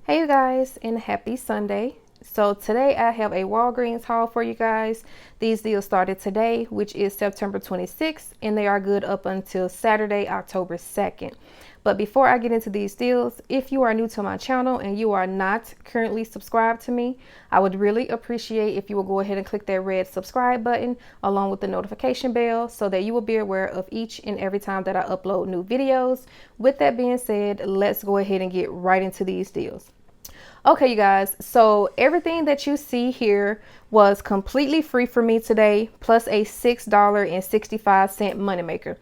Hey you guys, and happy Sunday. So today I have a Walgreens haul for you guys. These deals started today, which is September 26th, and they are good up until Saturday, October 2nd. But before I get into these deals, if you are new to my channel and you are not currently subscribed to me, I would really appreciate if you will go ahead and click that red subscribe button along with the notification bell so that you will be aware of each and every time that I upload new videos. With that being said, let's go ahead and get right into these deals. Okay, you guys, so everything that you see here was completely free for me today, plus a $6.65 moneymaker.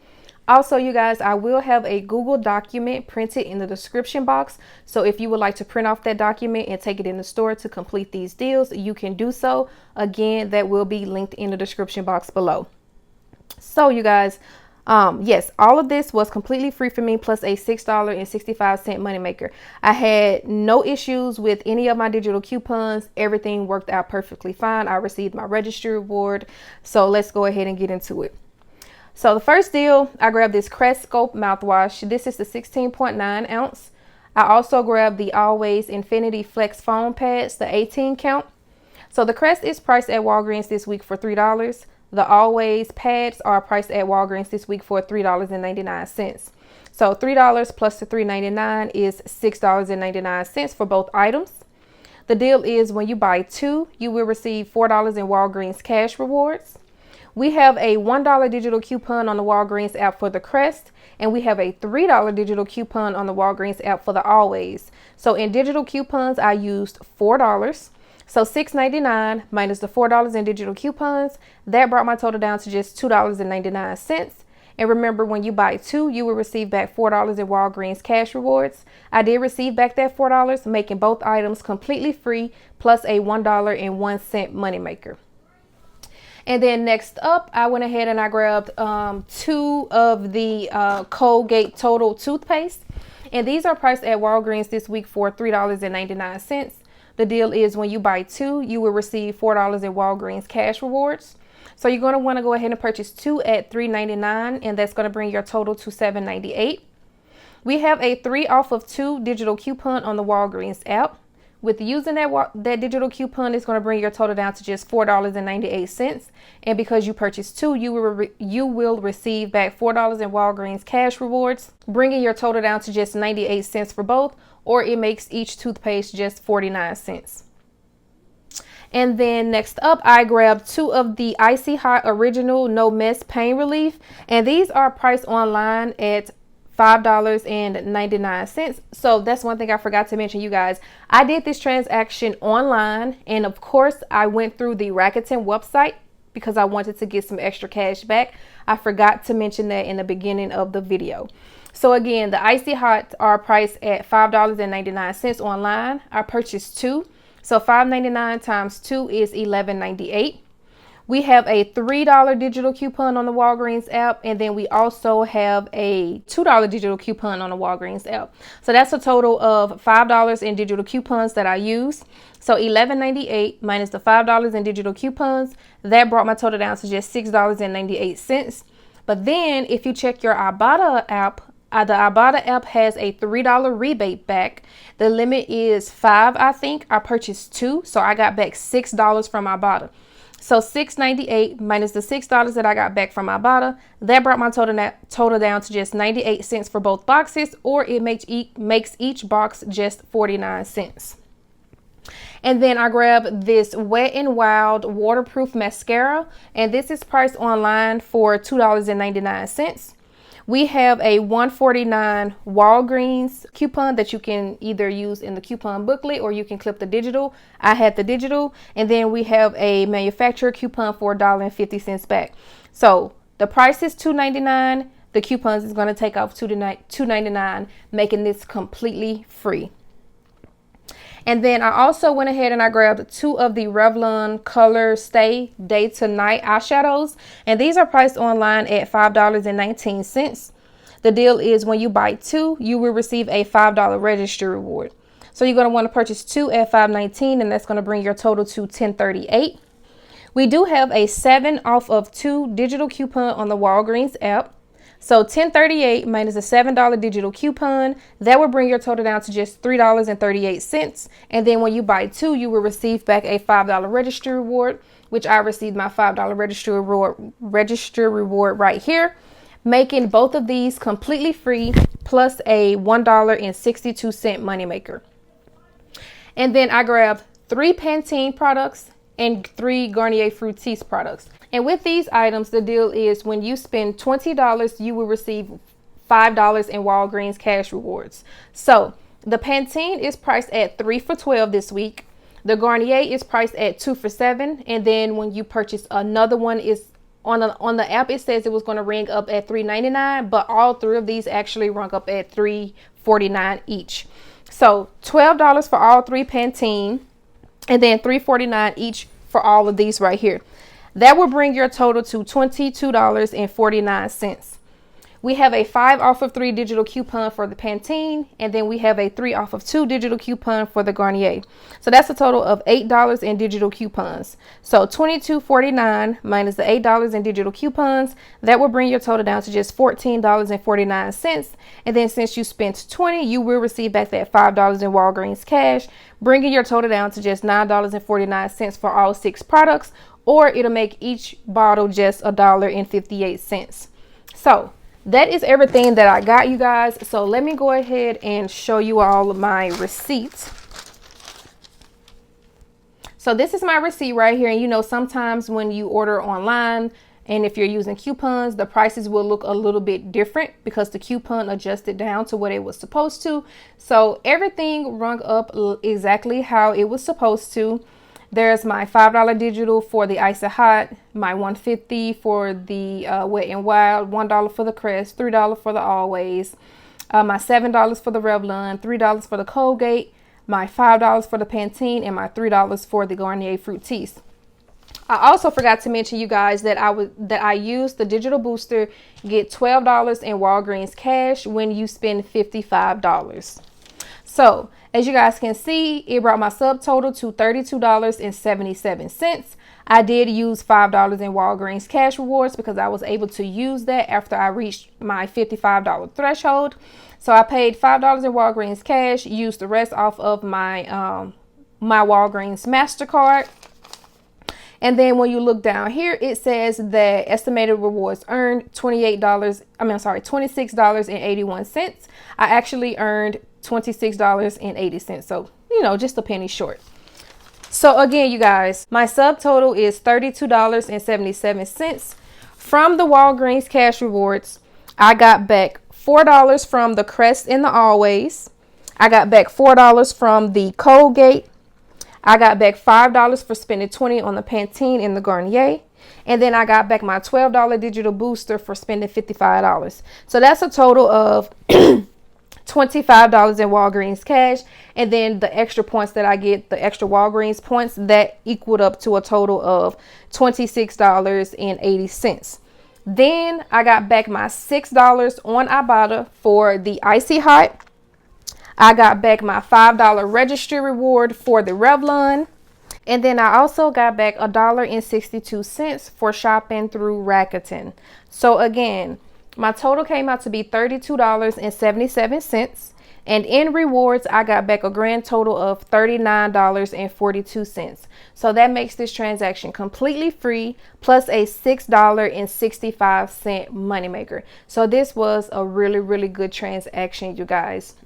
Also, you guys, I will have a Google document printed in the description box. So if you would like to print off that document and take it in the store to complete these deals, you can do so. Again, that will be linked in the description box below. So you guys, yes, all of this was completely free for me, plus a $6.65 moneymaker. I had no issues with any of my digital coupons. Everything worked out perfectly fine. I received my registry reward. So let's go ahead and get into it. So the first deal, I grabbed this Crest Scope mouthwash. This is the 16.9 ounce. I also grabbed the Always Infinity Flex foam pads, the 18 count. So the Crest is priced at Walgreens this week for $3. The Always pads are priced at Walgreens this week for $3.99. So $3 plus the $3.99 is $6.99 for both items. The deal is when you buy two, you will receive $4 in Walgreens cash rewards. We have a $1 digital coupon on the Walgreens app for the Crest, and we have a $3 digital coupon on the Walgreens app for the Always. So in digital coupons, I used $4. So $6.99 minus the $4 in digital coupons, that brought my total down to just $2.99. And remember, when you buy two, you will receive back $4 in Walgreens cash rewards. I did receive back that $4, making both items completely free, plus a $1.01 moneymaker. And then next up, I went ahead and I grabbed two of the Colgate Total toothpaste. And these are priced at Walgreens this week for $3.99. The deal is when you buy two, you will receive $4 in Walgreens cash rewards. So you're going to want to go ahead and purchase two at $3.99, and that's going to bring your total to $7.98. We have a 3 off of 2 digital coupon on the Walgreens app. With using that digital coupon, it's going to bring your total down to just $4.98. And because you purchased two, you will receive back $4 in Walgreens cash rewards, bringing your total down to just 98 cents for both, or it makes each toothpaste just 49 cents. And then next up, I grabbed two of the Icy Hot Original No Mess Pain Relief. And these are priced online at $5.99. So that's one thing I forgot to mention, you guys. I did this transaction online, and of course I went through the Rakuten website because I wanted to get some extra cash back. I forgot to mention that in the beginning of the video. So again, the Icy Hot are priced at $5.99 online. I purchased two, so $5.99 times 2 is $11.98. We have a $3 digital coupon on the Walgreens app, and then we also have a $2 digital coupon on the Walgreens app. So that's a total of $5 in digital coupons that I used. So $11.98 minus the $5 in digital coupons, that brought my total down to just $6.98. But then if you check your IBOTTA app, the IBOTTA app has a $3 rebate back. The limit is 5, I think. I purchased two, so I got back $6 from IBOTTA. So $6.98 minus the $6 that I got back from IBOTTA, that brought my total down to just 98 cents for both boxes, or it makes each box just 49 cents. And then I grabbed this Wet n Wild waterproof mascara, and this is priced online for $2.99. We have a $1.49 Walgreens coupon that you can either use in the coupon booklet or you can clip the digital. I had the digital. And then we have a manufacturer coupon for $1.50 back. So the price is $2.99. The coupons is going to take off $2.99, making this completely free. And then I also went ahead and I grabbed two of the Revlon Color Stay Day to Night eyeshadows. And these are priced online at $5.19. The deal is when you buy two, you will receive a $5 registry reward. So you're going to want to purchase two at $5.19, and that's going to bring your total to $10.38. We do have a 7 off of 2 digital coupon on the Walgreens app. So $10.38 minus a $7 digital coupon, that will bring your total down to just $3.38. And then when you buy two, you will receive back a $5 registry reward, which I received my $5 registry reward right here, making both of these completely free plus a $1.62 moneymaker. And then I grabbed 3 Pantene products and 3 Garnier Fructis products. And with these items, the deal is when you spend $20, you will receive $5 in Walgreens cash rewards. So the Pantene is priced at 3 for $12 this week. The Garnier is priced at 2 for $7. And then when you purchase another one, is on the app, it says it was going to ring up at $3.99, but all 3 of these actually rung up at $3.49 each. So $12 for all 3 Pantene, and then $3.49 each for all of these right here. That will bring your total to $22.49. We have a 5 off of 3 digital coupon for the Pantene, and then we have a 3 off of 2 digital coupon for the Garnier. So that's a total of $8 in digital coupons. So $22.49 minus the $8 in digital coupons, that will bring your total down to just $14.49. And then since you spent $20, you will receive back that $5 in Walgreens cash, bringing your total down to just $9.49 for all 6 products, or it'll make each bottle just $1.58. So that is everything that I got, you guys. So let me go ahead and show you all of my receipts. So this is my receipt right here. And you know, sometimes when you order online and if you're using coupons, the prices will look a little bit different because the coupon adjusted down to what it was supposed to. So everything rung up exactly how it was supposed to. There's my $5 digital for the Icy Hot, my $1.50 for the Wet n Wild, $1 for the Crest, $3 for the Always, my $7 for the Revlon, $3 for the Colgate, my $5 for the Pantene, and my $3 for the Garnier Fructis. I also forgot to mention, you guys, that I used the digital booster, get $12 in Walgreens cash when you spend $55. So as you guys can see, it brought my subtotal to $32.77. I did use $5 in Walgreens cash rewards because I was able to use that after I reached my $55 threshold. So I paid $5 in Walgreens cash, used the rest off of my my Walgreens MasterCard. And then when you look down here, it says that estimated rewards earned $26.81. I actually earned $26.80. So, you know, just a penny short. So again, you guys, my subtotal is $32.77. From the Walgreens cash rewards, I got back $4 from the Crest and the Always. I got back $4 from the Colgate. I got back $5 for spending $20 on the Pantene and the Garnier. And then I got back my $12 digital booster for spending $55. So that's a total of $25 in Walgreens cash. And then the extra points that I get, the extra Walgreens points, that equaled up to a total of $26.80. Then I got back my $6 on IBOTTA for the Icy Hot. I got back my $5 registry reward for the Revlon. And then I also got back $1.62 for shopping through Rakuten. So again, my total came out to be $32.77. And in rewards, I got back a grand total of $39.42. So that makes this transaction completely free, plus a $6.65 moneymaker. So this was a really, really good transaction, you guys.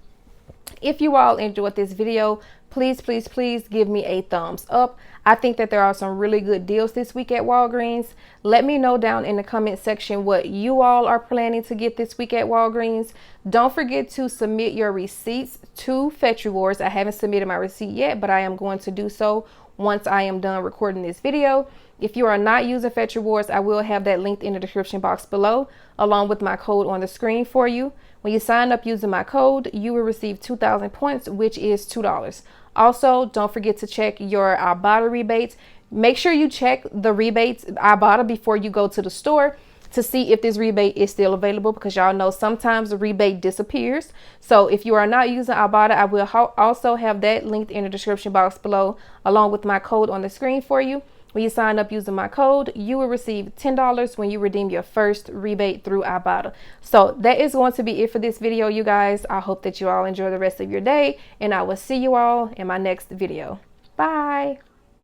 If you all enjoyed this video, please, please, please give me a thumbs up. I think that there are some really good deals this week at Walgreens. Let me know down in the comment section what you all are planning to get this week at Walgreens. Don't forget to submit your receipts to Fetch Rewards. I haven't submitted my receipt yet, but I am going to do so once I am done recording this video. If you are not using Fetch Rewards, I will have that linked in the description box below, along with my code on the screen for you. When you sign up using my code, you will receive 2,000 points, which is $2. Also, don't forget to check your IBOTTA rebates. Make sure you check the rebates IBOTTA before you go to the store to see if this rebate is still available, because y'all know sometimes the rebate disappears. So if you are not using IBOTTA, I will also have that linked in the description box below, along with my code on the screen for you. When you sign up using my code, you will receive $10 when you redeem your first rebate through IBOTTA. So that is going to be it for this video, you guys. I hope that you all enjoy the rest of your day, and I will see you all in my next video. Bye.